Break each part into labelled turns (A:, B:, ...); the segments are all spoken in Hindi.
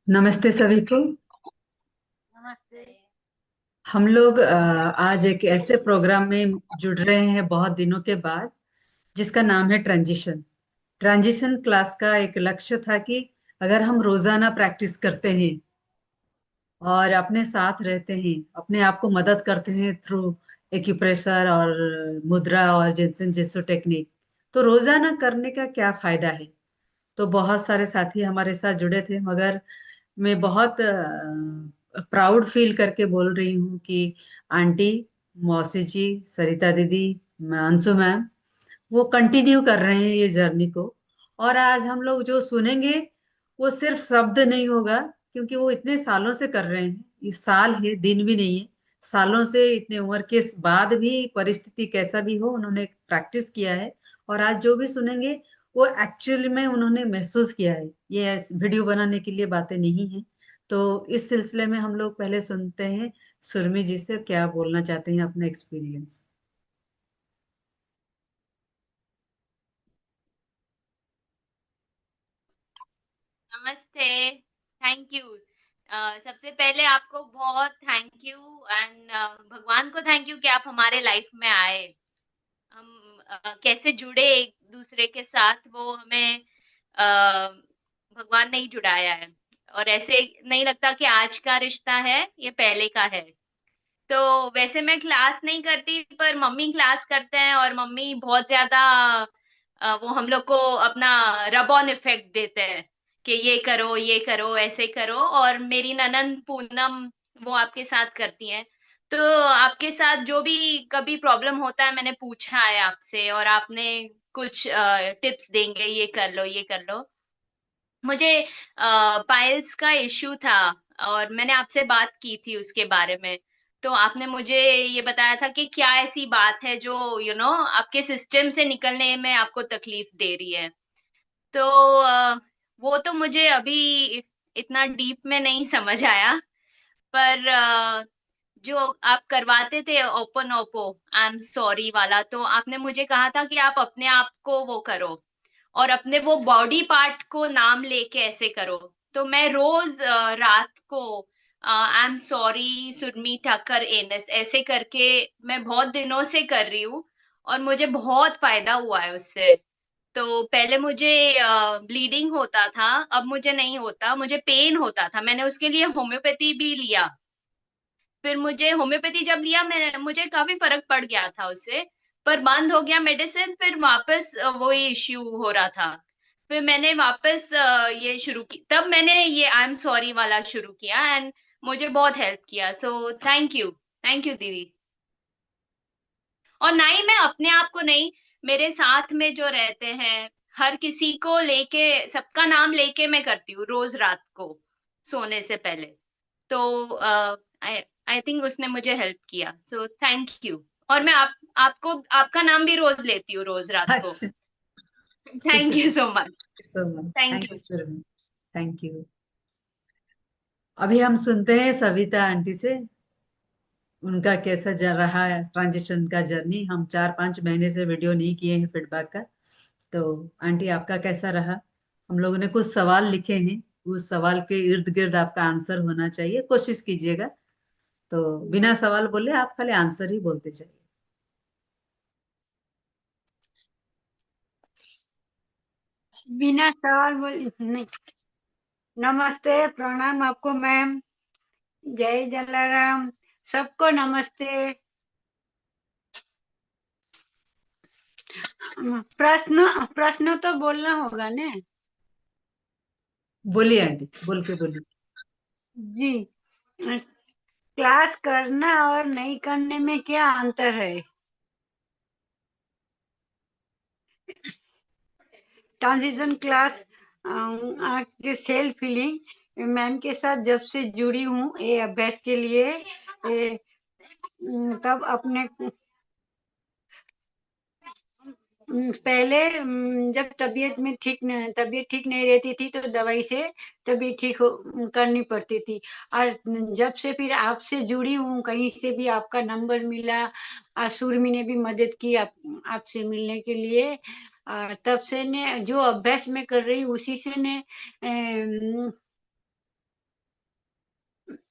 A: नमस्ते सभी को।
B: नमस्ते।
A: हम लोग आज एक ऐसे प्रोग्राम में जुड़ रहे हैं बहुत दिनों के बाद, जिसका नाम है ट्रांजिशन। ट्रांजिशन क्लास का एक लक्ष्य था कि अगर हम रोजाना प्रैक्टिस करते हैं और अपने साथ रहते हैं, अपने आप को मदद करते हैं थ्रू एक्यूप्रेशर और मुद्रा और जिनसन जित्सु टेक्निक, तो रोजाना करने का क्या फायदा है। तो बहुत सारे साथी हमारे साथ जुड़े थे, मगर मैं बहुत प्राउड फील करके बोल रही हूँ कि आंटी, मौसी जी, सरिता दीदी, अंशु मैम, वो कंटिन्यू कर रहे हैं ये जर्नी को। और आज हम लोग जो सुनेंगे वो सिर्फ शब्द नहीं होगा, क्योंकि वो इतने सालों से कर रहे हैं। ये साल है, दिन भी नहीं है। सालों से, इतने उम्र के बाद भी, परिस्थिति कैसा भी हो, उन्होंने प्रैक्टिस किया है। और आज जो भी सुनेंगे वो एक्चुअली में उन्होंने महसूस किया है। ये वीडियो बनाने के लिए बातें नहीं है। तो इस सिलसिले में हम लोग पहले सुनते हैं सुरभि जी से क्या बोलना चाहते हैं, अपना एक्सपीरियंस।
B: नमस्ते। Thank you. सबसे पहले आपको बहुत थैंक यू एंड भगवान को थैंक यू कि आप हमारे लाइफ में आए। हम कैसे जुड़े एक दूसरे के साथ, वो हमें भगवान ने ही जुड़ाया है। और ऐसे नहीं लगता कि आज का रिश्ता है, ये पहले का है। तो वैसे मैं क्लास नहीं करती, पर मम्मी क्लास करते हैं और मम्मी बहुत ज्यादा वो हम लोग को अपना रब ऑन इफेक्ट देते हैं कि ये करो ऐसे करो। और मेरी ननंद पूनम, वो आपके साथ करती हैं। तो आपके साथ जो भी कभी प्रॉब्लम होता है, मैंने पूछा है आपसे और आपने कुछ टिप्स देंगे, ये कर लो ये कर लो। मुझे पाइल्स का इश्यू था और मैंने आपसे बात की थी उसके बारे में। तो आपने मुझे ये बताया था कि क्या ऐसी बात है जो आपके सिस्टम से निकलने में आपको तकलीफ दे रही है। तो वो तो मुझे अभी इतना डीप में नहीं समझ आया। पर जो आप करवाते थे open Oppo, I am sorry वाला, तो आपने मुझे कहा था कि आप अपने आप को वो करो और अपने वो बॉडी पार्ट को नाम लेके ऐसे करो। तो मैं रोज रात को I am sorry Surmi Thakkar एनएस ऐसे करके मैं बहुत दिनों से कर रही हूँ और मुझे बहुत फायदा हुआ है उससे। तो पहले मुझे ब्लीडिंग होता था, अब मुझे नहीं होता। मुझे पेन होता था, मैंने उसके लिए होम्योपैथी भी लिया। फिर मुझे होम्योपैथी जब लिया, मैं मुझे काफी फर्क पड़ गया था उससे। पर बंद हो गया मेडिसिन, फिर वापस वही इश्यू हो रहा था। फिर मैंने वापस ये शुरू की, तब मैंने ये आई एम सॉरी वाला शुरू किया एंड मुझे बहुत हेल्प किया। सो थैंक यू दीदी। और ना ही मैं अपने आप को नहीं, मेरे साथ में जो रहते हैं हर किसी को लेके, सबका नाम लेके मैं करती हूँ रोज रात को सोने से पहले। तो आई आई थिंक उसने मुझे हेल्प किया, सो थैंक यू। और मैं आपको आपका नाम भी रोज लेती हूँ रोज रात को।
A: अच्छा,
B: थैंक यू
A: शुक्रिया।
B: So much.
A: So much,
B: thank
A: thank you
B: you.
A: Surabhi. Thank you. अभी हम सुनते हैं सविता आंटी से, उनका कैसा जा रहा है ट्रांजिशन का जर्नी। हम 4-5 महीने से वीडियो नहीं किए हैं फीडबैक का। तो आंटी, आपका कैसा रहा। हम लोगों ने कुछ सवाल लिखे हैं, उस सवाल के इर्द गिर्द आपका आंसर होना चाहिए, कोशिश कीजिएगा। तो बिना सवाल बोले आप खाली आंसर ही बोलते जाइए।
C: बिना सवाल बोले नहीं। नमस्ते, प्रणाम आपको मैम। जय जलाराम। सबको नमस्ते। प्रश्न प्रश्न तो बोलना होगा ने।
A: बोलिए आंटी, बोल के बोलिए।
C: जी। क्लास करना और नहीं करने में क्या अंतर है। ट्रांजिशन क्लास के सेल्फ फीलिंग मैम के साथ जब से जुड़ी हूँ ये अभ्यास के लिए, तब अपने पहले जब तबीयत ठीक नहीं रहती थी तो दवाई से तबीयत ठीक करनी पड़ती थी। और जब से फिर आपसे जुड़ी हूँ, कहीं से भी आपका नंबर मिला, सुरमि ने भी मदद की आपसे मिलने के लिए। तब से ने जो अभ्यास में कर रही हूँ उसी से ने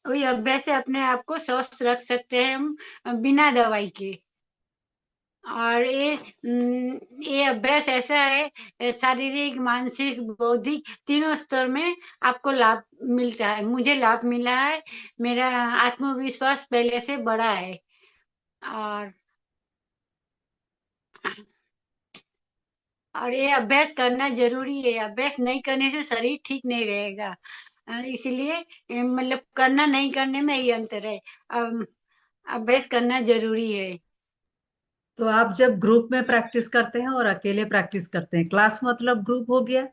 C: वही अभ्यास से अपने आप को स्वस्थ रख सकते हैं हम, बिना दवाई के। और ये अभ्यास ऐसा है, शारीरिक, मानसिक, बौद्धिक तीनों स्तर में आपको लाभ मिलता है। मुझे लाभ मिला है, मेरा आत्मविश्वास पहले से बढ़ा है। और ये अभ्यास करना जरूरी है। अभ्यास नहीं करने से शरीर ठीक नहीं रहेगा। इसीलिए मतलब करना नहीं करने में ही अंतर है। अम, अभ्यास करना जरूरी है।
A: तो आप जब ग्रुप में प्रैक्टिस करते हैं और अकेले प्रैक्टिस करते हैं, क्लास मतलब ग्रुप हो गया,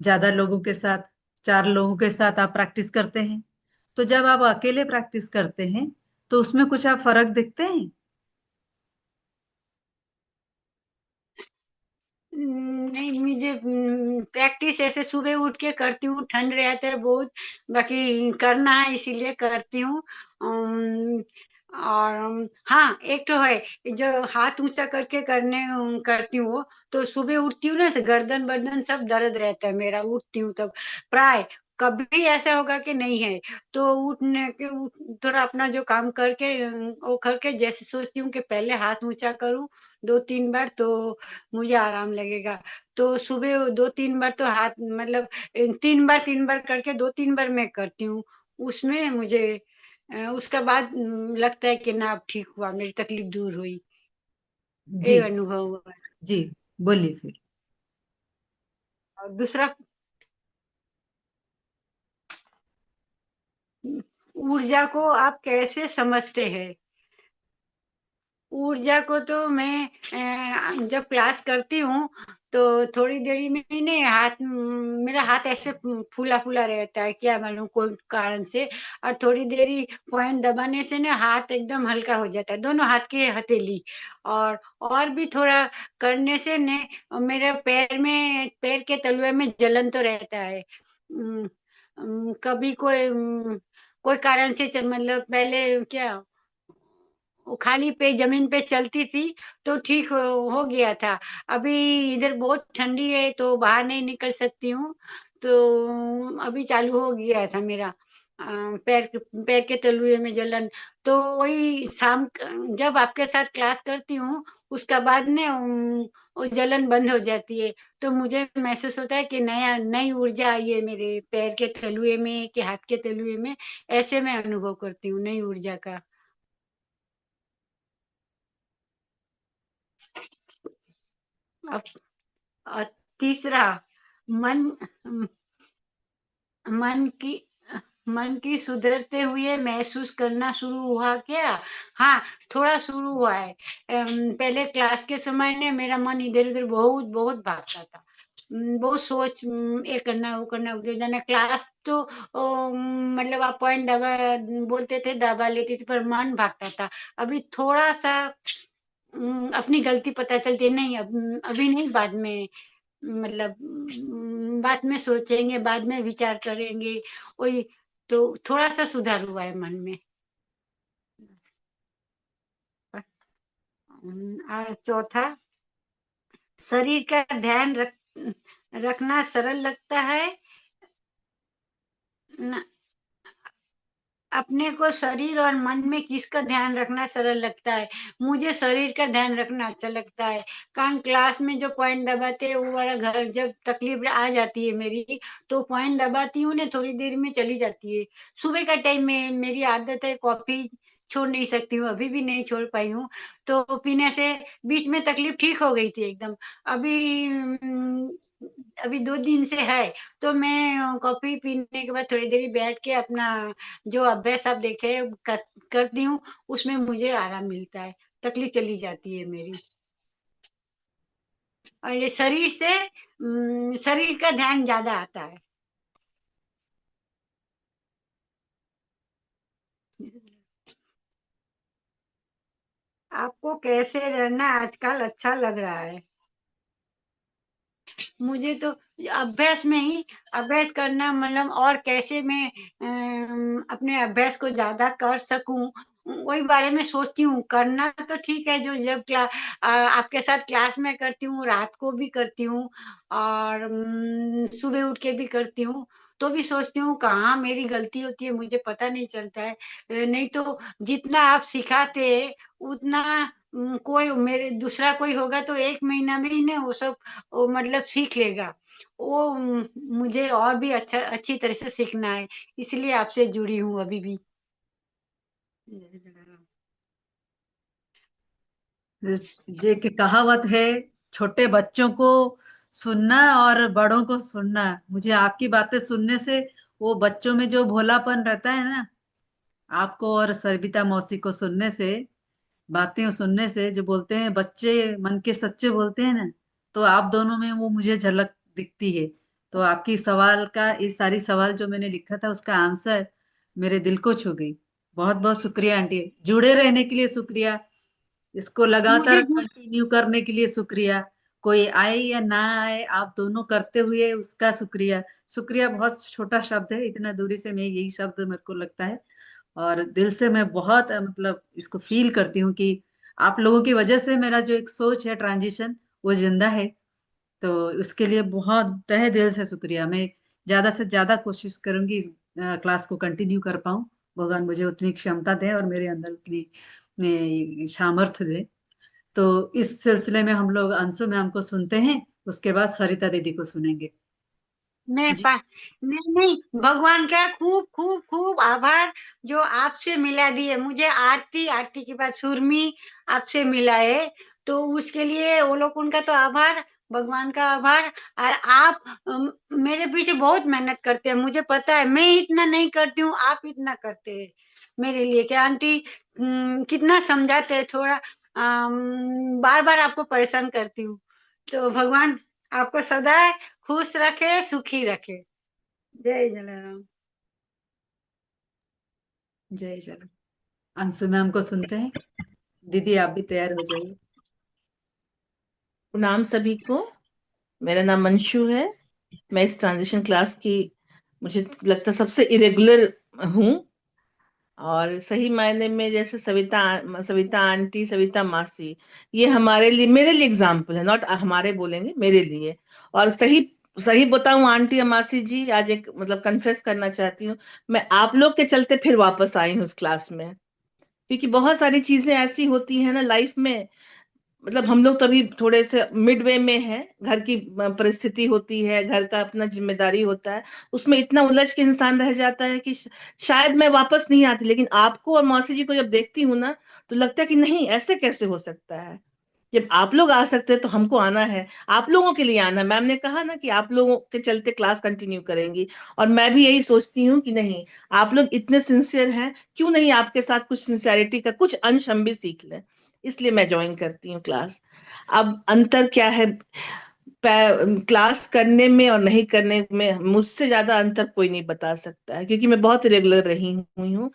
A: ज्यादा लोगों के साथ, 4 लोगों के साथ आप प्रैक्टिस करते हैं, तो जब आप अकेले प्रैक्टिस करते हैं तो उसमें कुछ आप फर्क देखते हैं?
C: नहीं, मुझे प्रैक्टिस ऐसे सुबह उठ के करती हूँ, ठंड रहता है बहुत, बाकी करना है इसीलिए करती हूँ। और हाँ, एक तो है, जो हाथ ऊंचा करके करती हूँ, तो सुबह उठती हूँ ना, से गर्दन वर्दन सब दर्द रहता है मेरा, उठती हूँ तब प्राय। कभी ऐसा होगा कि नहीं है, तो थोड़ा अपना जो काम करके वो करके जैसे सोचती हूँ कि पहले हाथ ऊंचा करूँ 2-3 बार, तो मुझे आराम लगेगा। तो सुबह 2-3 बार तो हाथ मतलब 3 बार करके 2-3 बार मैं करती हूँ। उसमें मुझे उसका बाद लगता है कि ना अब ठीक हुआ, मेरी तकलीफ दूर हुई।
A: जी।
C: ये अनुभव हुआ।
A: जी, बोलिए फिर।
C: और दूसरा, ऊर्जा को आप कैसे समझते हैं? ऊर्जा को तो मैं जब क्लास करती हूँ, तो थोड़ी देरी में ही नहीं, मेरा हाथ ऐसे फूला फूला रहता है, क्या मालूम कोई कारण से। और थोड़ी देरी पॉइंट दबाने से ना हाथ एकदम हल्का हो जाता है, दोनों हाथ की हथेली। और भी थोड़ा करने से ने मेरे पैर के तलवे में जलन तो रहता है। उम, कभी कोई कारण से मतलब पहले क्या, वो खाली पे जमीन पे चलती थी तो ठीक हो गया था। अभी इधर बहुत ठंडी है तो बाहर नहीं निकल सकती हूँ, तो अभी चालू हो गया था मेरा पैर के तलुए में जलन। तो वही जब आपके साथ क्लास करती हूँ, उसका बाद में वो जलन बंद हो जाती है। तो मुझे महसूस होता है कि नई ऊर्जा आई है मेरे पैर के तलुए में, कि हाथ के तलुए में। ऐसे मैं अनुभव करती हूँ नई ऊर्जा का। अब और तीसरा, मन मन की मन की सुधरते हुए महसूस करना शुरू हुआ क्या? हाँ, थोड़ा शुरू हुआ है। पहले क्लास के समय ने मेरा मन इधर उधर बहुत बहुत भागता था। बहुत सोच, ये करना वो करना उधर जाना। क्लास तो मतलब आप पॉइंट दबा बोलते थे, दबा लेती थी, पर मन भागता था। अभी थोड़ा सा अपनी गलती पता चलती है, नहीं अब अभी नहीं, बाद में मतलब बाद में सोचेंगे, बाद में विचार करेंगे। वही, तो थोड़ा सा सुधार हुआ है मन में। और चौथा, शरीर का ध्यान रखना सरल लगता है न, अपने को शरीर और मन में किसका ध्यान रखना सरल लगता है? मुझे शरीर का ध्यान रखना अच्छा लगता है। कारण क्लास में जो पॉइंट दबाते हैं वो वाला, घर जब तकलीफ आ जाती है मेरी, तो पॉइंट दबाती हूँ ना, थोड़ी देर में चली जाती है। सुबह का टाइम में मेरी आदत है, कॉफी छोड़ नहीं सकती हूँ, अभी भी नहीं छोड़ पाई हूँ। तो पीने से बीच में तकलीफ ठीक हो गई थी एकदम। अभी अभी 2 दिन से है, तो मैं कॉफी पीने के बाद थोड़ी देरी बैठ के अपना जो अभ्यास आप देखे करती हूँ, उसमें मुझे आराम मिलता है, तकलीफ चली जाती है मेरी। और ये शरीर से शरीर का ध्यान ज्यादा आता है। आपको कैसे रहना आजकल अच्छा लग रहा है? मुझे तो अभ्यास में ही, अभ्यास करना मतलब, और कैसे मैं अपने अभ्यास को ज्यादा कर सकूं, वही बारे में सोचती हूँ। करना तो ठीक है, जो जब आपके साथ क्लास में करती हूँ, रात को भी करती हूँ, और सुबह उठ के भी करती हूँ। तो भी सोचती हूँ कहाँ मेरी गलती होती है, मुझे पता नहीं चलता है। नहीं तो जितना आप सिखाते उतना कोई मेरे दूसरा कोई होगा तो 1 महीना में ही ना वो सब वो मतलब सीख लेगा। वो मुझे और भी अच्छी तरह से सीखना है, इसलिए आपसे जुड़ी हूँ अभी भी।
A: ये कि कहावत है, छोटे बच्चों को सुनना और बड़ों को सुनना। मुझे आपकी बातें सुनने से वो बच्चों में जो भोलापन रहता है ना, आपको और सरिता मौसी को सुनने से, बातें सुनने से, जो बोलते हैं बच्चे मन के सच्चे बोलते हैं ना, तो आप दोनों में वो मुझे झलक दिखती है। तो आपकी सवाल का, इस सारी सवाल जो मैंने लिखा था उसका आंसर मेरे दिल को छू गई। बहुत बहुत शुक्रिया आंटी, जुड़े रहने के लिए शुक्रिया, इसको
C: मुझे
A: लगातार कंटिन्यू करने के लिए शुक्रिया। कोई आए या ना आए, आप दोनों करते हुए उसका शुक्रिया। शुक्रिया बहुत छोटा शब्द है, इतना दूरी से मैं यही शब्द मेरे को लगता है, और दिल से मैं बहुत मतलब इसको फील करती हूँ कि आप लोगों की वजह से मेरा जो एक सोच है ट्रांजिशन वो जिंदा है। तो उसके लिए बहुत तहे दिल से शुक्रिया। मैं ज्यादा से ज्यादा कोशिश करूंगी इस क्लास को कंटिन्यू कर पाऊं। भगवान मुझे उतनी क्षमता दे और मेरे अंदर उतनी सामर्थ्य दे। तो इस सिलसिले में हम लोग अंशु मैम को सुनते हैं, उसके बाद सरिता दीदी को सुनेंगे।
C: मैं
A: जी।
C: पा नहीं नहीं, भगवान का खूब खूब खूब आभार जो आपसे मिला दिए मुझे। आरती आरती के बाद सुरमी आपसे मिला है, तो उसके लिए वो लोग उनका तो आभार, भगवान का आभार। और आप मेरे पीछे बहुत मेहनत करते हैं, मुझे पता है। मैं इतना नहीं करती हूँ, आप इतना करते हैं मेरे लिए। क्या आंटी कितना समझाते हैं, थोड़ा बार बार आपको परेशान करती हूँ। तो भगवान आपको सदा खुश रखे, सुखी रखे। जय जलाराम।
A: जय जय। अंशु मैम को सुनते हैं। दीदी आप भी तैयार हो जाइए।
D: प्रणाम सभी को। मेरा नाम मंशु है। मैं इस ट्रांजिशन क्लास की, मुझे लगता है, सबसे इरेगुलर हूँ। और सही मायने में जैसे सविता सविता आंटी, सविता मासी, ये हमारे लिए, मेरे लिए एग्जाम्पल है। नॉट हमारे बोलेंगे, मेरे लिए। और सही सही बताऊं आंटी और मासी जी, आज एक मतलब कन्फेस करना चाहती हूँ, मैं आप लोग के चलते फिर वापस आई हूँ उस क्लास में। क्योंकि बहुत सारी चीजें ऐसी होती है ना लाइफ में, मतलब हम लोग तभी थोड़े से मिडवे में हैं, घर की परिस्थिति होती है, घर का अपना जिम्मेदारी होता है, उसमें इतना उलझ के इंसान रह जाता है कि शायद मैं वापस नहीं आती। लेकिन आपको और मौसी जी को जब देखती हूँ ना, तो लगता है कि नहीं, ऐसे कैसे हो सकता है। जब आप लोग आ सकते हैं तो हमको आना है, आप लोगों के लिए आना है। मैम ने कहा ना कि आप लोगों के चलते क्लास कंटिन्यू करेंगी, और मैं भी यही सोचती हूँ कि नहीं, आप लोग इतने सिंसियर हैं, क्यों नहीं आपके साथ कुछ सिंसियरिटी का कुछ अंश हम भी सीख लें। इसलिए मैं ज्वाइन करती हूँ क्लास। अब अंतर क्या है क्लास करने में और नहीं करने में, मुझसे ज्यादा अंतर कोई नहीं बता सकता है, क्योंकि मैं बहुत रेगुलर रही हुई हूँ।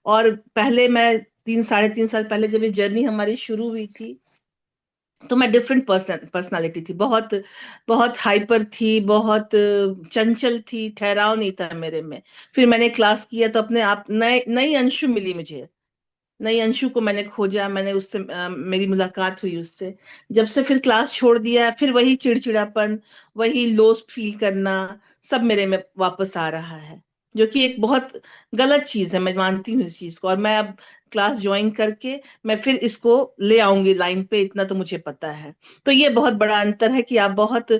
D: और पहले मैं 3 साढ़े 3 साल पहले जब ये जर्नी हमारी शुरू हुई थी, तो मैं डिफरेंट पर्सनालिटी थी, बहुत बहुत हाइपर थी, बहुत चंचल थी, ठहराव नहीं था मेरे में। फिर मैंने क्लास किया तो अपने आप नई नई अंशु मिली मुझे। नई अंशु को मैंने खोजा, मैंने उससे मेरी मुलाकात हुई उससे। जब से फिर क्लास छोड़ दिया, फिर वही चिड़चिड़ापन, वही लो फील करना, सब मेरे में वापस आ रहा है, जो कि एक बहुत गलत चीज है। मैं मानती हूँ इस चीज को, और मैं अब क्लास ज्वाइन करके मैं फिर इसको ले आऊंगी लाइन पे, इतना तो मुझे पता है। तो ये बहुत बड़ा अंतर है कि आप बहुत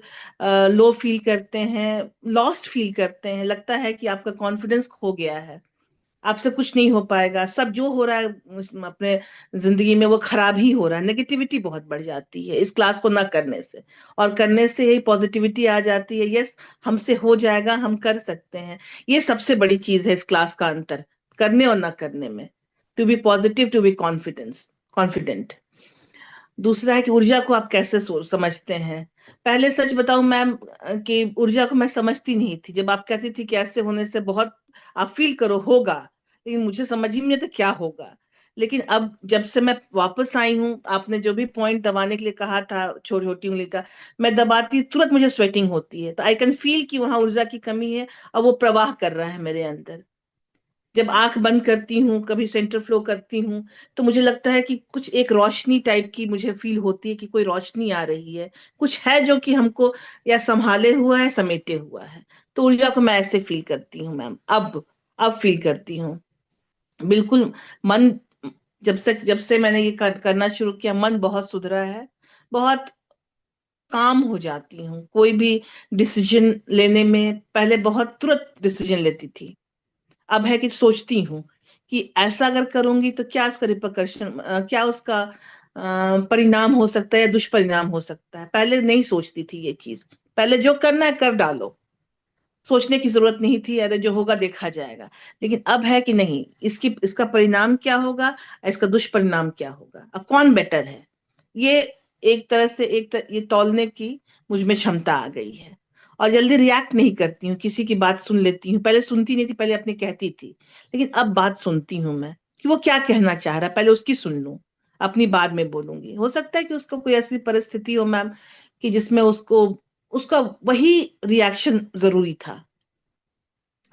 D: लो फील करते हैं, लॉस्ट फील करते हैं, लगता है कि आपका कॉन्फिडेंस खो गया है, आपसे कुछ नहीं हो पाएगा, सब जो हो रहा है अपने जिंदगी में वो खराब ही हो रहा है। नेगेटिविटी बहुत बढ़ जाती है इस क्लास को ना करने से, और करने से यही पॉजिटिविटी आ जाती है। यस, हमसे हो जाएगा, हम कर सकते हैं। ये सबसे बड़ी चीज है इस क्लास का अंतर, करने और ना करने में। To be positive, to be confident. दूसरा है कि ऊर्जा को आप कैसे समझते हैं। पहले सच बताऊं मैम, कि ऊर्जा को मैं समझती नहीं थी। जब आप कहती थी कि ऐसे होने से बहुत आप फील करो होगा, लेकिन मुझे समझ ही नहीं था क्या होगा। लेकिन अब जब से मैं वापस आई हूँ, आपने जो भी पॉइंट दबाने के लिए कहा था, छोटी छोटी उंगली का, मैं दबाती तुरंत मुझे स्वेटिंग होती है। तो आई कैन फील कि वहां ऊर्जा की कमी है, और वो प्रवाह कर रहा है मेरे अंदर। जब आंख बंद करती हूँ, कभी सेंटर फ्लो करती हूँ, तो मुझे लगता है कि कुछ एक रोशनी टाइप की मुझे फील होती है, कि कोई रोशनी आ रही है, कुछ है जो कि हमको या संभाले हुआ है, समेटे हुआ है। तो ऊर्जा को मैं ऐसे फील करती हूँ मैम, अब फील करती हूँ बिल्कुल। मन, जब से मैंने ये करना शुरू किया, मन बहुत सुधरा है, बहुत काम हो जाती हूँ। कोई भी डिसीजन लेने में पहले बहुत तुरंत डिसीजन लेती थी, अब है कि सोचती हूँ कि ऐसा अगर करूंगी तो क्या उसका रिpercussion, क्या उसका परिणाम हो सकता है या दुष्परिणाम हो सकता है। पहले नहीं सोचती थी ये चीज, पहले जो करना है कर डालो, सोचने की जरूरत नहीं थी, अरे जो होगा देखा जाएगा। लेकिन अब है कि नहीं, इसका परिणाम क्या होगा, इसका दुष्परिणाम क्या होगा, अब कौन बेटर है, ये एक तरह से ये तौलने की मुझ में क्षमता आ गई है। और जल्दी रिएक्ट नहीं करती हूँ, किसी की बात सुन लेती हूँ। पहले सुनती नहीं थी, पहले अपनी कहती थी, लेकिन अब बात सुनती हूँ मैं कि वो क्या कहना चाह रहा है, पहले उसकी सुन लूं, अपनी बाद में बोलूंगी। हो सकता है कि उसको कोई ऐसी परिस्थिति हो मैम कि जिसमें उसको उसका वही रिएक्शन जरूरी था,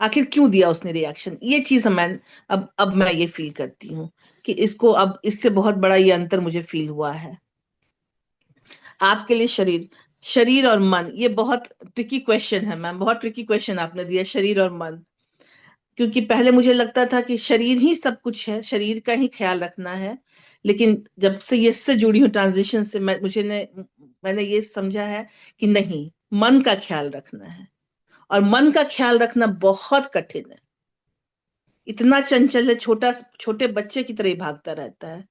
D: आखिर क्यों दिया उसने रिएक्शन, ये चीज मैं अब मैं ये फील करती हूँ कि इसको अब इससे बहुत बड़ा ये अंतर मुझे फील हुआ है। आपके लिए शरीर शरीर और मन, ये बहुत ट्रिकी क्वेश्चन है मैम, बहुत ट्रिकी क्वेश्चन आपने दिया, शरीर और मन। क्योंकि पहले मुझे लगता था कि शरीर ही सब कुछ है, शरीर का ही ख्याल रखना है। लेकिन जब से ये इससे जुड़ी हूँ ट्रांजिशन से, मैंने ये समझा है कि नहीं, मन का ख्याल रखना है। और मन का ख्याल रखना बहुत कठिन है, इतना चंचल है, छोटे बच्चे की तरह ही भागता रहता है,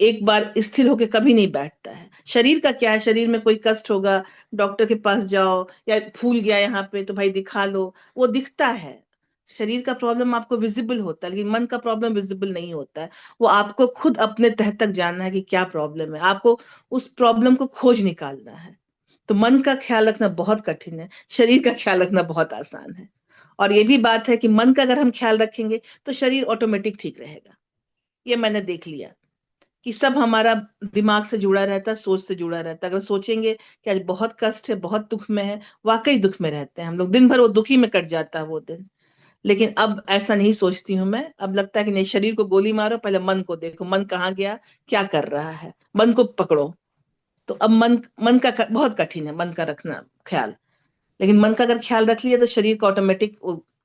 D: एक बार स्थिर होकर कभी नहीं बैठता है। शरीर का क्या है, शरीर में कोई कष्ट होगा, डॉक्टर के पास जाओ, या फूल गया यहाँ पे तो भाई दिखा लो, वो दिखता है। शरीर का प्रॉब्लम आपको विजिबल होता है, लेकिन मन का प्रॉब्लम विजिबल नहीं होता है। वो आपको खुद अपने तह तक जानना है कि क्या प्रॉब्लम है, आपको उस प्रॉब्लम को खोज निकालना है। तो मन का ख्याल रखना बहुत कठिन है, शरीर का ख्याल रखना बहुत आसान है। और ये भी बात है कि मन का अगर हम ख्याल रखेंगे तो शरीर ऑटोमेटिक ठीक रहेगा। ये मैंने देख लिया कि सब हमारा दिमाग से जुड़ा रहता है, सोच से जुड़ा रहता है। अगर सोचेंगे कि आज बहुत कष्ट है, बहुत दुख में है, वाकई दुख में रहते हैं हम लोग, दिन भर वो दुखी में कट जाता है वो दिन। लेकिन अब ऐसा नहीं सोचती हूँ मैं, अब लगता है कि नहीं, शरीर को गोली मारो, पहले मन को देखो, मन कहाँ गया, क्या कर रहा है, मन को पकड़ो। तो अब मन का बहुत कठिन है मन का रखना ख्याल। लेकिन मन का अगर ख्याल रख लिया तो शरीर का ऑटोमेटिक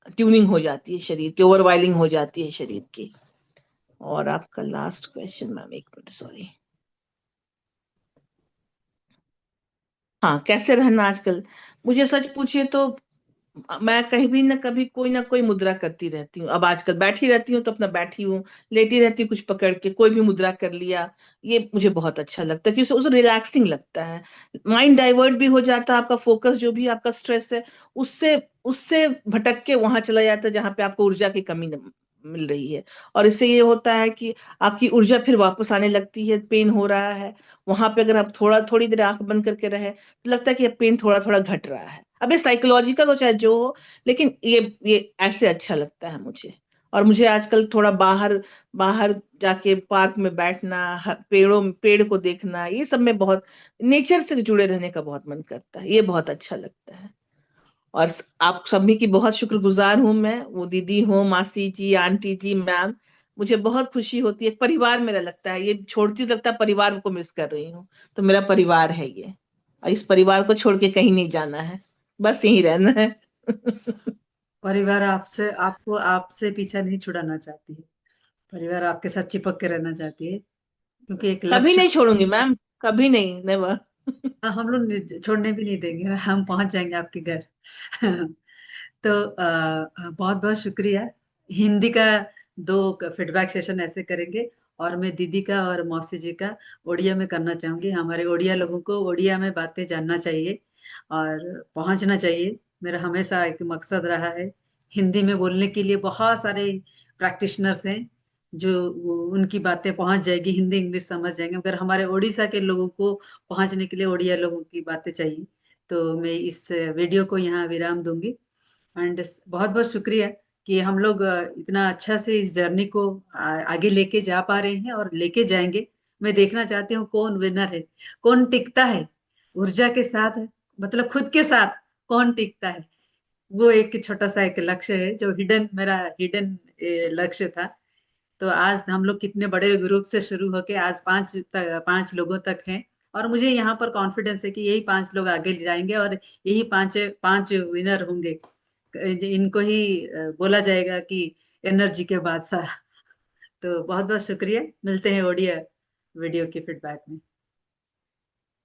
D: ट्यूनिंग हो जाती है, शरीर की ओवरवाइलिंग हो जाती है शरीर की। और आपका लास्ट क्वेश्चन मैम, एक मिनट सॉरी। हाँ, कैसे रहना आजकल, मुझे सच पूछिए तो मैं कहीं भी ना कभी कोई ना कोई मुद्रा करती रहती हूँ। अब आजकल बैठी रहती हूँ तो अपना बैठी हूँ, लेटी रहती हूँ कुछ पकड़ के, कोई भी मुद्रा कर लिया। ये मुझे बहुत अच्छा लगता है, क्योंकि उसे रिलैक्सिंग लगता है, माइंड डाइवर्ट भी हो जाता है, आपका फोकस जो भी आपका स्ट्रेस है उससे उससे भटक के वहां चला जाता है जहां पे आपको ऊर्जा की कमी मिल रही है। और इससे ये होता है कि आपकी ऊर्जा फिर वापस आने लगती है। पेन हो रहा है, वहां पे अगर आप थोड़ी देर आंख बंद करके रहे तो लगता है कि अब पेन थोड़ा थोड़ा घट रहा है। अब ये साइकोलॉजिकल हो चाहे जो हो, लेकिन ये ऐसे अच्छा लगता है मुझे। और मुझे आजकल थोड़ा बाहर बाहर जाके पार्क में बैठना, पेड़ को देखना, ये सब में बहुत, नेचर से जुड़े रहने का बहुत मन करता है, ये बहुत अच्छा लगता है। और आप सभी की बहुत शुक्रगुजार हूं मैं, वो दीदी हो, मासी जी, आंटी जी, मैम, मुझे बहुत खुशी होती है। परिवार मेरा लगता है, ये छोड़ती तो लगता है परिवार को मिस कर रही हूँ। तो मेरा परिवार है ये, और इस परिवार को छोड़ के कहीं नहीं जाना है, बस यहीं रहना है।
A: परिवार आपसे आपको आपसे पीछा नहीं छुड़ाना चाहती है, परिवार आपके साथ चिपक के रहना चाहती है, क्योंकि एक
D: कभी
A: लक्ष्य।
D: नहीं छोड़ूंगी मैम, कभी नहीं, नेवर।
A: हाँ, हम लोग छोड़ने भी नहीं देंगे, हम पहुंच जाएंगे आपके घर। तो बहुत बहुत शुक्रिया। हिंदी का दो फीडबैक सेशन ऐसे करेंगे, और मैं दीदी का और मौसी जी का उड़िया में करना चाहूंगी। हमारे उड़िया लोगों को उड़िया में बातें जानना चाहिए और पहुंचना चाहिए, मेरा हमेशा एक मकसद रहा है। हिंदी में बोलने के लिए बहुत सारे प्रैक्टिशनर्स हैं, जो उनकी बातें पहुंच जाएगी, हिंदी इंग्लिश समझ जाएंगे, मगर हमारे उड़ीसा के लोगों को पहुंचने के लिए उड़िया लोगों की बातें चाहिए। तो मैं इस वीडियो को यहाँ विराम दूंगी। एंड बहुत बहुत शुक्रिया कि हम लोग इतना अच्छा से इस जर्नी को आगे लेके जा पा रहे हैं और लेके जाएंगे। मैं देखना चाहती हूँ कौन विनर है, कौन टिकता है ऊर्जा के साथ, मतलब खुद के साथ कौन टिकता है। वो एक छोटा सा एक लक्ष्य है जो हिडन, मेरा हिडन लक्ष्य था। तो आज हम लोग कितने बड़े ग्रुप से शुरू होके आज 5 लोगों तक हैं, और मुझे यहाँ पर कॉन्फिडेंस है कि यही 5 लोग आगे जाएंगे और यही पांच पांच विनर होंगे। इनको ही बोला जाएगा कि एनर्जी के बादशाह। तो बहुत बहुत शुक्रिया, मिलते हैं ओडिया वीडियो के फीडबैक में।